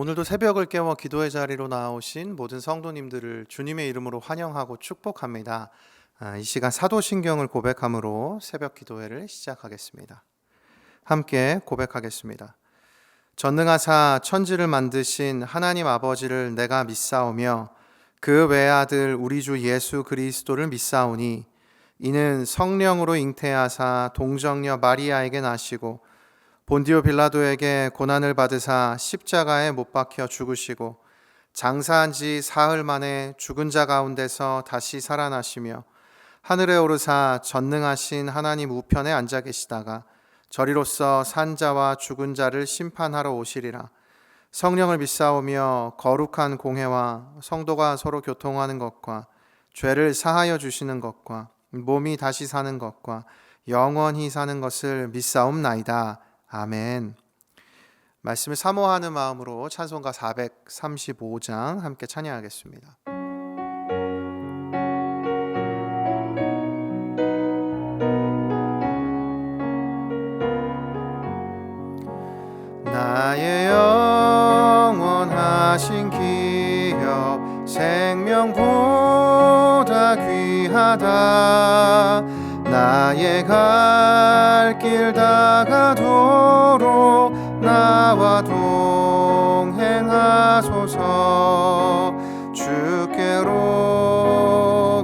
오늘도 새벽을 깨워 기도의 자리로 나오신 모든 성도님들을 주님의 이름으로 환영하고 축복합니다. 이 시간 사도신경을 고백함으로 새벽 기도회를 시작하겠습니다. 함께 고백하겠습니다. 전능하사 천지를 만드신 하나님 아버지를 내가 믿사오며 그 외아들 우리 주 예수 그리스도를 믿사오니 이는 성령으로 잉태하사 동정녀 마리아에게 나시고 본디오 빌라도에게 고난을 받으사 십자가에 못 박혀 죽으시고 장사한 지 사흘 만에 죽은 자 가운데서 다시 살아나시며 하늘에 오르사 전능하신 하나님 우편에 앉아 계시다가 저리로서 산 자와 죽은 자를 심판하러 오시리라. 성령을 믿사오며 거룩한 공회와 성도가 서로 교통하는 것과 죄를 사하여 주시는 것과 몸이 다시 사는 것과 영원히 사는 것을 믿사옵나이다. 아멘. 말씀을 사모하는 마음으로 찬송가 435장 함께 찬양하겠습니다. 나의 영원하신 기업 생명보다 귀하다. 나의 갈 길 다가도록 나와 동행하소서. 주께로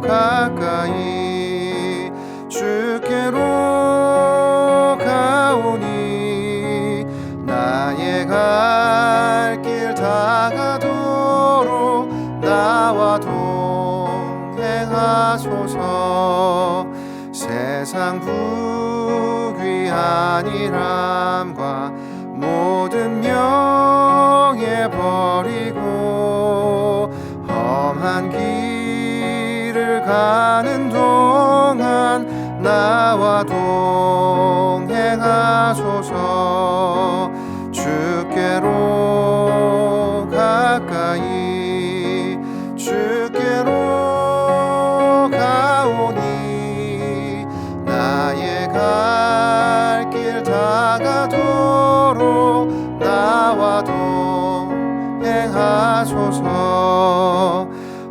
가까이 주께로 가오니 나의 갈 길 다가도록 나와 동행하소서. 세상 부귀한 일함과 모든 명예 버리고 험한 길을 가는 동안 나와 동행하소서. 주께로 가까이 주께로 가오니 나의 갈 길 다가도록 나와 동행하소서.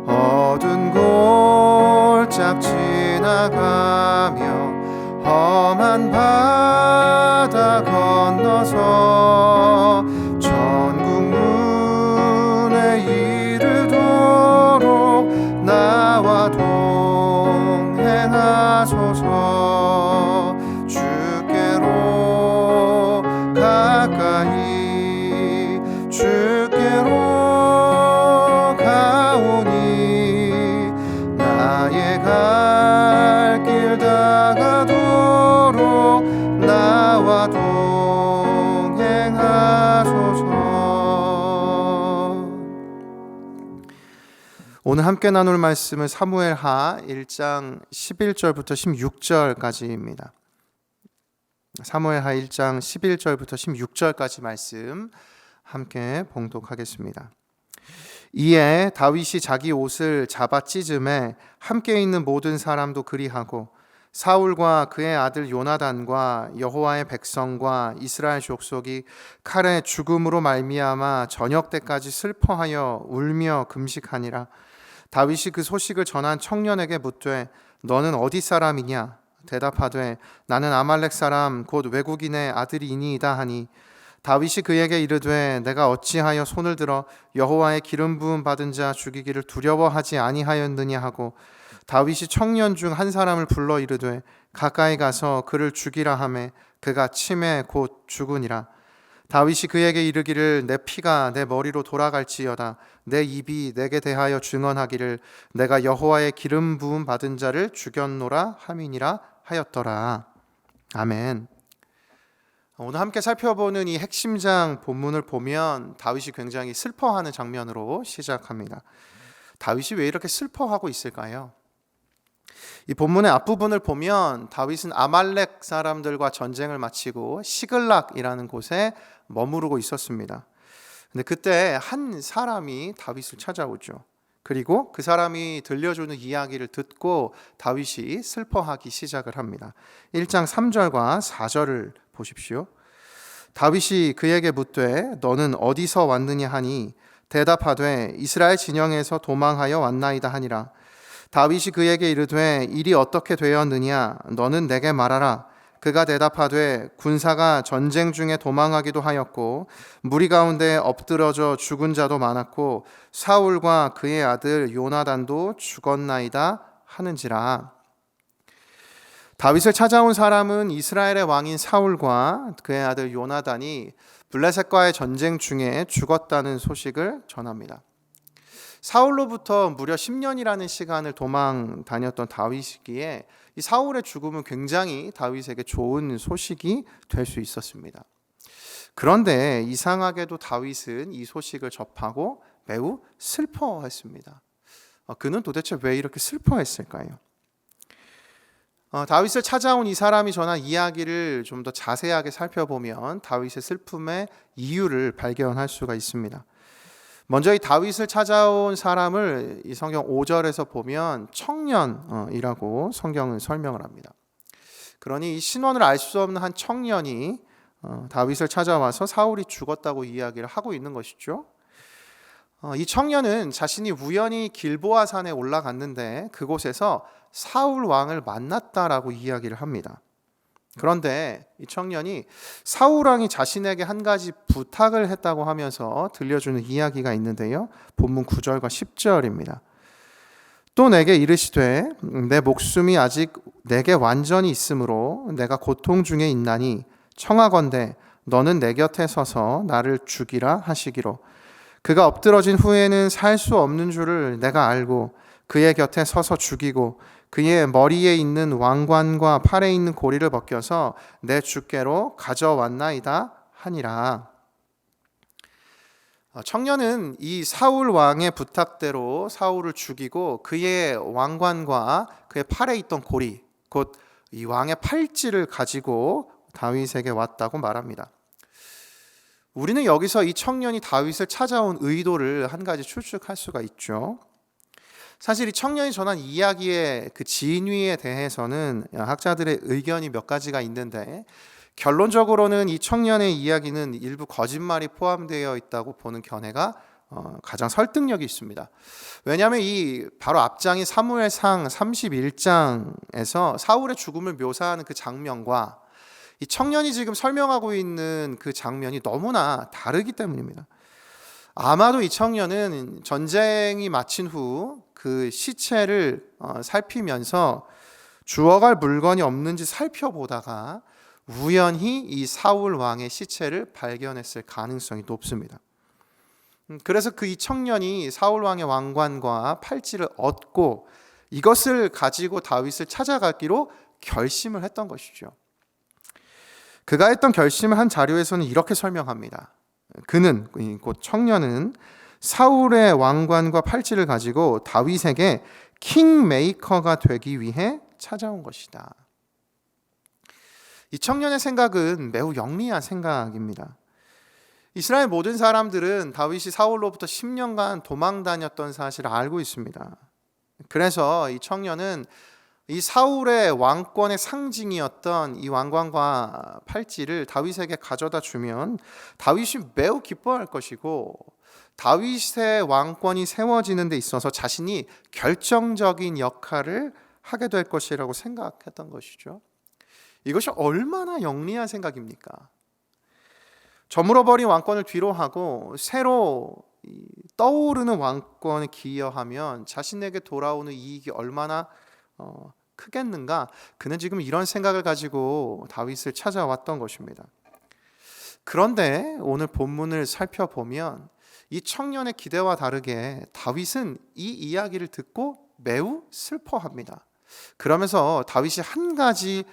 어두운 골짝 지나가며 험한 바다 건너서 천국 문에 이르도록 나와 동행하소서. 주께로 가까이 주께로 가오니 나의 갈 길 다가도록 나와 동행하소서. 오늘 함께 나눌 말씀은 사무엘하 1장 11절부터 16절까지입니다. 사무엘하 1장 11절부터 16절까지 말씀 함께 봉독하겠습니다. 이에 다윗이 자기 옷을 잡아 찢음에 함께 있는 모든 사람도 그리하고 사울과 그의 아들 요나단과 여호와의 백성과 이스라엘 족속이 칼의 죽음으로 말미암아 저녁 때까지 슬퍼하여 울며 금식하니라. 다윗이 그 소식을 전한 청년에게 묻되 너는 어디 사람이냐? 대답하되 나는 아말렉 사람 곧 외국인의 아들이니이다 하니 다윗이 그에게 이르되 내가 어찌하여 손을 들어 여호와의 기름 부음 받은 자 죽이기를 두려워하지 아니하였느냐 하고 다윗이 청년 중 한 사람을 불러 이르되 가까이 가서 그를 죽이라 하매 그가 침에 곧 죽으니라. 다윗이 그에게 이르기를 내 피가 내 머리로 돌아갈지어다. 내 입이 내게 대하여 증언하기를 내가 여호와의 기름 부음 받은 자를 죽였노라 함이니라 하였더라. 아멘. 오늘 함께 살펴보는 이 핵심장 본문을 보면 다윗이 굉장히 슬퍼하는 장면으로 시작합니다. 다윗이 왜 이렇게 슬퍼하고 있을까요? 이 본문의 앞부분을 보면 다윗은 아말렉 사람들과 전쟁을 마치고 시글락이라는 곳에 머무르고 있었습니다. 근데 그때 한 사람이 다윗을 찾아오죠. 그리고 그 사람이 들려주는 이야기를 듣고 다윗이 슬퍼하기 시작을 합니다. 1장 3절과 4절을 보십시오. 다윗이 그에게 묻되 너는 어디서 왔느냐 하니 대답하되 이스라엘 진영에서 도망하여 왔나이다 하니라. 다윗이 그에게 이르되 일이 어떻게 되었느냐 너는 내게 말하라. 그가 대답하되 군사가 전쟁 중에 도망하기도 하였고 무리 가운데 엎드러져 죽은 자도 많았고 사울과 그의 아들 요나단도 죽었나이다 하는지라. 다윗을 찾아온 사람은 이스라엘의 왕인 사울과 그의 아들 요나단이 블레셋과의 전쟁 중에 죽었다는 소식을 전합니다. 사울로부터 무려 10년이라는 시간을 도망 다녔던 다윗이기에 이 사울의 죽음은 굉장히 다윗에게 좋은 소식이 될 수 있었습니다. 그런데 이상하게도 다윗은 이 소식을 접하고 매우 슬퍼했습니다. 그는 도대체 왜 이렇게 슬퍼했을까요? 다윗을 찾아온 이 사람이 전한 이야기를 좀 더 자세하게 살펴보면 다윗의 슬픔의 이유를 발견할 수가 있습니다. 먼저 이 다윗을 찾아온 사람을 이 성경 5절에서 보면 청년이라고 성경은 설명을 합니다. 그러니 이 신원을 알 수 없는 한 청년이 다윗을 찾아와서 사울이 죽었다고 이야기를 하고 있는 것이죠. 이 청년은 자신이 우연히 길보아 산에 올라갔는데 그곳에서 사울 왕을 만났다라고 이야기를 합니다. 그런데 이 청년이 사울 왕이 자신에게 한 가지 부탁을 했다고 하면서 들려주는 이야기가 있는데요. 본문 9절과 10절입니다. 또 내게 이르시되 내 목숨이 아직 내게 완전히 있으므로 내가 고통 중에 있나니 청하건대 너는 내 곁에 서서 나를 죽이라 하시기로. 그가 엎드러진 후에는 살 수 없는 줄을 내가 알고 그의 곁에 서서 죽이고 그의 머리에 있는 왕관과 팔에 있는 고리를 벗겨서 내 주께로 가져왔나이다 하니라. 청년은 이 사울 왕의 부탁대로 사울을 죽이고 그의 왕관과 그의 팔에 있던 고리, 곧 이 왕의 팔찌를 가지고 다윗에게 왔다고 말합니다. 우리는 여기서 이 청년이 다윗을 찾아온 의도를 한 가지 추측할 수가 있죠. 사실 이 청년이 전한 이야기의 그 진위에 대해서는 학자들의 의견이 몇 가지가 있는데 결론적으로는 이 청년의 이야기는 일부 거짓말이 포함되어 있다고 보는 견해가 가장 설득력이 있습니다. 왜냐하면 이 바로 앞장인 사무엘상 31장에서 사울의 죽음을 묘사하는 그 장면과 이 청년이 지금 설명하고 있는 그 장면이 너무나 다르기 때문입니다. 아마도 이 청년은 전쟁이 마친 후 그 시체를 살피면서 주워갈 물건이 없는지 살펴보다가 우연히 이 사울 왕의 시체를 발견했을 가능성이 높습니다. 그래서 그 이 청년이 사울 왕의 왕관과 팔찌를 얻고 이것을 가지고 다윗을 찾아가기로 결심을 했던 것이죠. 그가 했던 결심을 한 자료에서는 이렇게 설명합니다. 그는, 곧 청년은 사울의 왕관과 팔찌를 가지고 다윗에게 킹메이커가 되기 위해 찾아온 것이다. 이 청년의 생각은 매우 영리한 생각입니다. 이스라엘 모든 사람들은 다윗이 사울로부터 10년간 도망 다녔던 사실을 알고 있습니다. 그래서 이 청년은 이 사울의 왕권의 상징이었던 이 왕관과 팔찌를 다윗에게 가져다 주면 다윗이 매우 기뻐할 것이고 다윗의 왕권이 세워지는 데 있어서 자신이 결정적인 역할을 하게 될 것이라고 생각했던 것이죠. 이것이 얼마나 영리한 생각입니까? 저물어버린 왕권을 뒤로하고 새로 떠오르는 왕권을 기여하면 자신에게 돌아오는 이익이 얼마나 크겠는가? 그는 지금 이런 생각을 가지고 다윗을 찾아왔던 것입니다. 그런데 오늘 본문을 살펴보면 이 청년의 기대와 다르게 다윗은 이 이야기를 듣고 매우 슬퍼합니다. 그러면서 다윗이 한 가지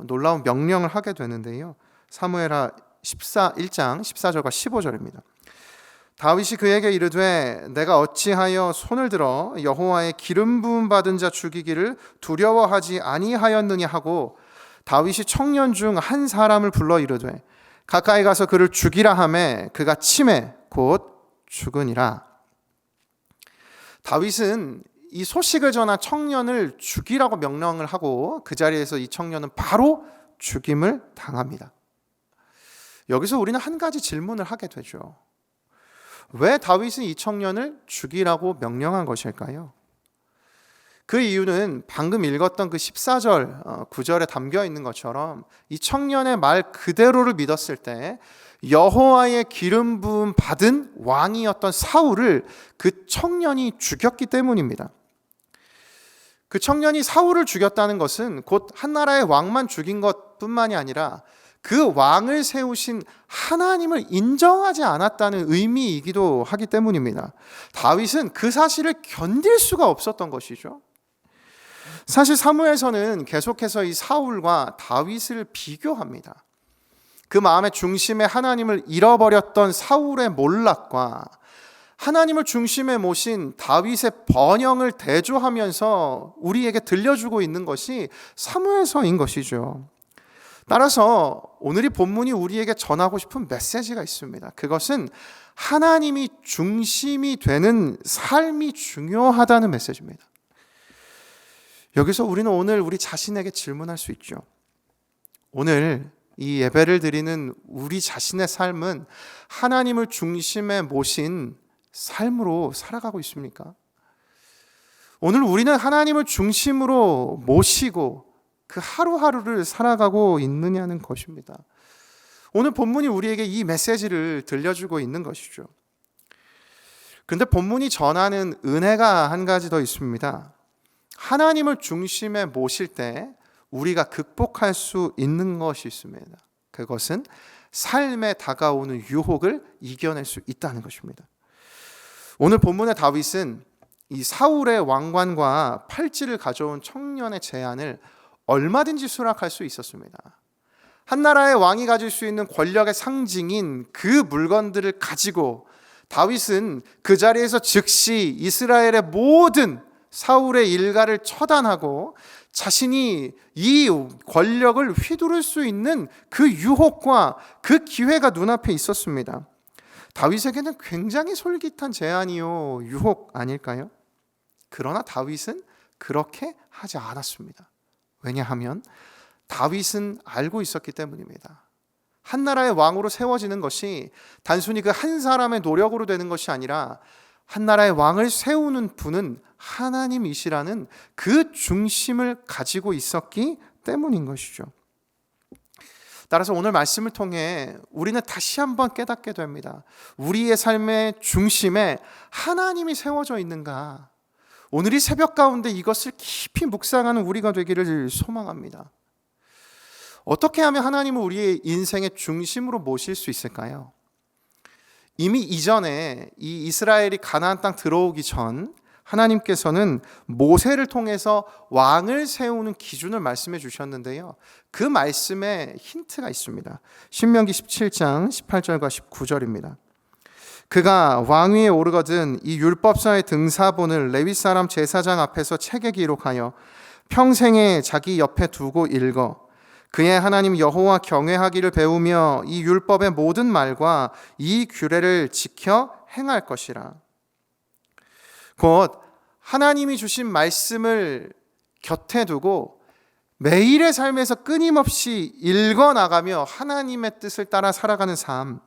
놀라운 명령을 하게 되는데요. 사무엘하 1장 14절과 15절입니다. 다윗이 그에게 이르되 내가 어찌하여 손을 들어 여호와의 기름 부음 받은 자 죽이기를 두려워하지 아니하였느냐 하고 다윗이 청년 중 한 사람을 불러 이르되 가까이 가서 그를 죽이라 하매 그가 치매 곧 죽으니라. 다윗은 이 소식을 전한 청년을 죽이라고 명령을 하고 그 자리에서 이 청년은 바로 죽임을 당합니다. 여기서 우리는 한 가지 질문을 하게 되죠. 왜 다윗은 이 청년을 죽이라고 명령한 것일까요? 그 이유는 방금 읽었던 그 14절, 9절에 담겨 있는 것처럼 이 청년의 말 그대로를 믿었을 때 여호와의 기름 부음 받은 왕이었던 사울을 그 청년이 죽였기 때문입니다. 그 청년이 사울을 죽였다는 것은 곧 한 나라의 왕만 죽인 것뿐만이 아니라 그 왕을 세우신 하나님을 인정하지 않았다는 의미이기도 하기 때문입니다. 다윗은 그 사실을 견딜 수가 없었던 것이죠. 사실 사무엘서는 계속해서 이 사울과 다윗을 비교합니다. 그 마음의 중심에 하나님을 잃어버렸던 사울의 몰락과 하나님을 중심에 모신 다윗의 번영을 대조하면서 우리에게 들려주고 있는 것이 사무엘서인 것이죠. 따라서 오늘 이 본문이 우리에게 전하고 싶은 메시지가 있습니다. 그것은 하나님이 중심이 되는 삶이 중요하다는 메시지입니다. 여기서 우리는 오늘 우리 자신에게 질문할 수 있죠. 오늘 이 예배를 드리는 우리 자신의 삶은 하나님을 중심에 모신 삶으로 살아가고 있습니까? 오늘 우리는 하나님을 중심으로 모시고 그 하루하루를 살아가고 있느냐는 것입니다. 오늘 본문이 우리에게 이 메시지를 들려주고 있는 것이죠. 그런데 본문이 전하는 은혜가 한 가지 더 있습니다. 하나님을 중심에 모실 때 우리가 극복할 수 있는 것이 있습니다. 그것은 삶에 다가오는 유혹을 이겨낼 수 있다는 것입니다. 오늘 본문의 다윗은 이 사울의 왕관과 팔찌를 가져온 청년의 제안을 얼마든지 수락할 수 있었습니다. 한 나라의 왕이 가질 수 있는 권력의 상징인 그 물건들을 가지고 다윗은 그 자리에서 즉시 이스라엘의 모든 사울의 일가를 처단하고 자신이 이 권력을 휘두를 수 있는 그 유혹과 그 기회가 눈앞에 있었습니다. 다윗에게는 굉장히 솔깃한 제안이요, 유혹 아닐까요? 그러나 다윗은 그렇게 하지 않았습니다. 왜냐하면 다윗은 알고 있었기 때문입니다. 한 나라의 왕으로 세워지는 것이 단순히 그 한 사람의 노력으로 되는 것이 아니라 한 나라의 왕을 세우는 분은 하나님이시라는 그 중심을 가지고 있었기 때문인 것이죠. 따라서 오늘 말씀을 통해 우리는 다시 한번 깨닫게 됩니다. 우리의 삶의 중심에 하나님이 세워져 있는가? 오늘 이 새벽 가운데 이것을 깊이 묵상하는 우리가 되기를 소망합니다. 어떻게 하면 하나님을 우리의 인생의 중심으로 모실 수 있을까요? 이미 이전에 이 이스라엘이 가나안 땅 들어오기 전 하나님께서는 모세를 통해서 왕을 세우는 기준을 말씀해 주셨는데요. 그 말씀에 힌트가 있습니다. 신명기 17장 18절과 19절입니다. 그가 왕위에 오르거든 이 율법서의 등사본을 레위 사람 제사장 앞에서 책에 기록하여 평생에 자기 옆에 두고 읽어 그의 하나님 여호와 경외하기를 배우며 이 율법의 모든 말과 이 규례를 지켜 행할 것이라. 곧 하나님이 주신 말씀을 곁에 두고 매일의 삶에서 끊임없이 읽어나가며 하나님의 뜻을 따라 살아가는 삶,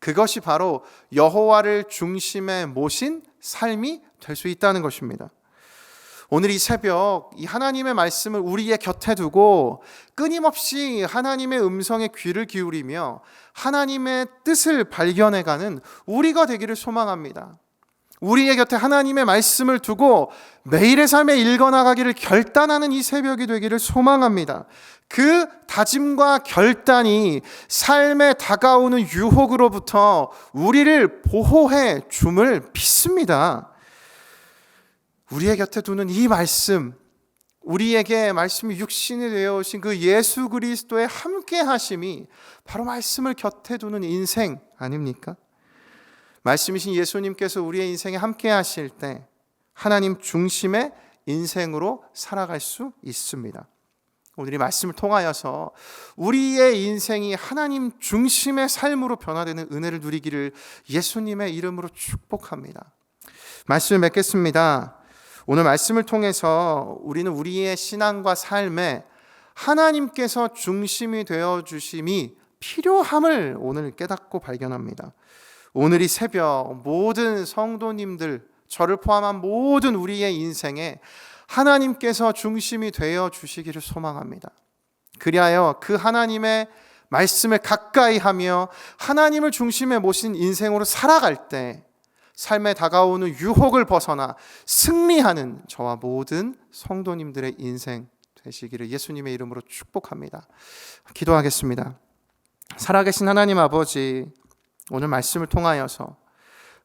그것이 바로 여호와를 중심에 모신 삶이 될 수 있다는 것입니다. 오늘 이 새벽 이 하나님의 말씀을 우리의 곁에 두고 끊임없이 하나님의 음성에 귀를 기울이며 하나님의 뜻을 발견해가는 우리가 되기를 소망합니다. 우리의 곁에 하나님의 말씀을 두고 매일의 삶에 읽어나가기를 결단하는 이 새벽이 되기를 소망합니다. 그 다짐과 결단이 삶에 다가오는 유혹으로부터 우리를 보호해 줌을 믿습니다. 우리의 곁에 두는 이 말씀, 우리에게 말씀이 육신이 되어 오신 그 예수 그리스도의 함께 하심이 바로 말씀을 곁에 두는 인생 아닙니까? 말씀이신 예수님께서 우리의 인생에 함께 하실 때 하나님 중심의 인생으로 살아갈 수 있습니다. 오늘 이 말씀을 통하여서 우리의 인생이 하나님 중심의 삶으로 변화되는 은혜를 누리기를 예수님의 이름으로 축복합니다. 말씀을 맺겠습니다. 오늘 말씀을 통해서 우리는 우리의 신앙과 삶에 하나님께서 중심이 되어 주심이 필요함을 오늘 깨닫고 발견합니다. 오늘 이 새벽 모든 성도님들, 저를 포함한 모든 우리의 인생에 하나님께서 중심이 되어 주시기를 소망합니다. 그리하여 그 하나님의 말씀을 가까이 하며 하나님을 중심에 모신 인생으로 살아갈 때 삶에 다가오는 유혹을 벗어나 승리하는 저와 모든 성도님들의 인생 되시기를 예수님의 이름으로 축복합니다. 기도하겠습니다. 살아계신 하나님 아버지, 오늘 말씀을 통하여서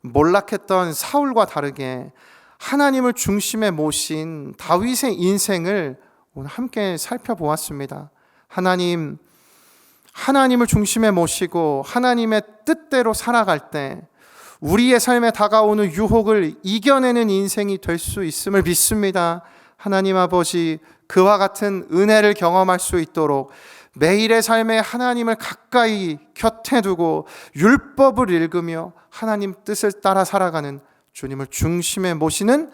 몰락했던 사울과 다르게 하나님을 중심에 모신 다윗의 인생을 오늘 함께 살펴보았습니다. 하나님을 중심에 모시고 하나님의 뜻대로 살아갈 때 우리의 삶에 다가오는 유혹을 이겨내는 인생이 될 수 있음을 믿습니다. 하나님 아버지, 그와 같은 은혜를 경험할 수 있도록 매일의 삶에 하나님을 가까이 곁에 두고 율법을 읽으며 하나님 뜻을 따라 살아가는 주님을 중심에 모시는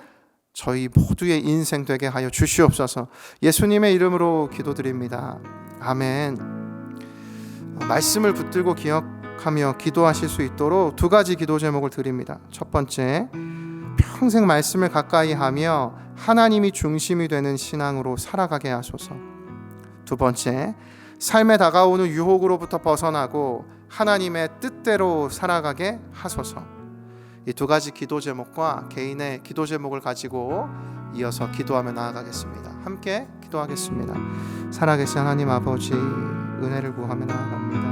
저희 모두의 인생 되게 하여 주시옵소서. 예수님의 이름으로 기도드립니다. 아멘. 말씀을 붙들고 기억하며 기도하실 수 있도록 두 가지 기도 제목을 드립니다. 첫 번째, 평생 말씀을 가까이 하며 하나님이 중심이 되는 신앙으로 살아가게 하소서. 두 번째, 삶에 다가오는 유혹으로부터 벗어나고 하나님의 뜻대로 살아가게 하소서. 이 두 가지 기도 제목과 개인의 기도 제목을 가지고 이어서 기도하며 나아가겠습니다. 함께 기도하겠습니다. 살아계신 하나님 아버지, 은혜를 구하며 나아갑니다.